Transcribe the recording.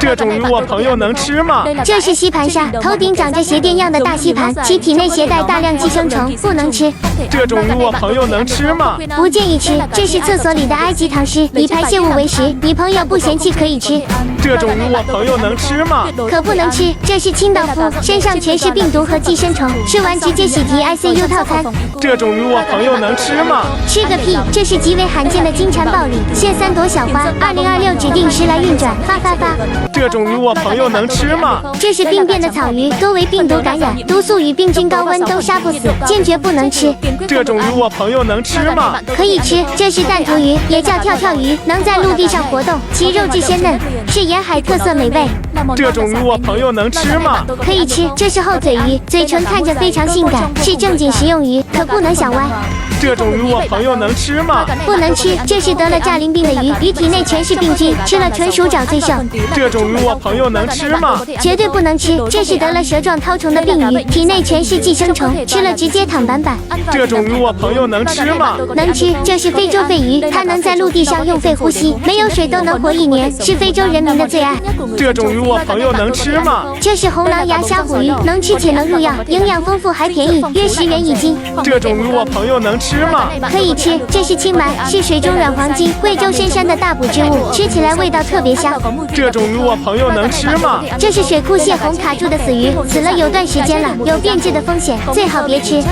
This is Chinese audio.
这种鱼我朋友能吃吗？这是吸盘鲨，头顶长着鞋垫样的大吸盘，其体内携带大量寄生虫，不能吃。这种鱼我朋友能吃吗？不建议吃，这是厕所里的埃及唐诗，以排泄物为食，你朋友不嫌弃可以吃。这种鱼我朋友能吃吗？可不能吃，这是清道夫，身上全是病毒和寄生虫，吃完直接喜提 ICU 套餐。这种鱼我朋友能吃吗？吃个屁！这是极为罕见的金蝉暴鲤，现3朵小花，2026指定时来运转，发。这种鱼我朋友能吃吗？这是病变的草鱼，多为病毒感染，毒素与病菌高温都杀不死，坚决不能吃。这种鱼我朋友能吃吗？可以吃，这是弹涂鱼，也叫跳跳鱼，能在陆地上活动，其肉质鲜嫩，是沿海特色美味。这种鱼我朋友能吃吗？可以吃，这是厚嘴鱼，嘴唇看着非常性感，是正经食用鱼，可不能想歪。这种鱼我朋友能吃吗？不能吃，这是得了炸鳞病的鱼，鱼体内全是病菌，吃了纯属长罪受。这种鱼我朋友能吃吗？绝对不能吃，这是得了蛇状绦虫的病鱼，体内全是寄生虫，吃了直接躺板板。这种鱼我朋友能吃吗？能吃，这是非洲肺鱼，它能在陆地上用肺呼吸，没有水都能活1年，是非洲人民的最爱。这种鱼我朋友能吃吗？这是红狼牙虾虎鱼，能吃且能入药，营养丰富还便宜，约10元1斤。这种鱼我朋友能吃吗？可以吃，这是青鳗，是水中软黄金，贵州深山的大补之物，吃起来味道特别香。这种鱼我朋友能吃吗？这是水库蟹红卡住的死鱼，死了有段时间了，有变质的风险，最好别吃。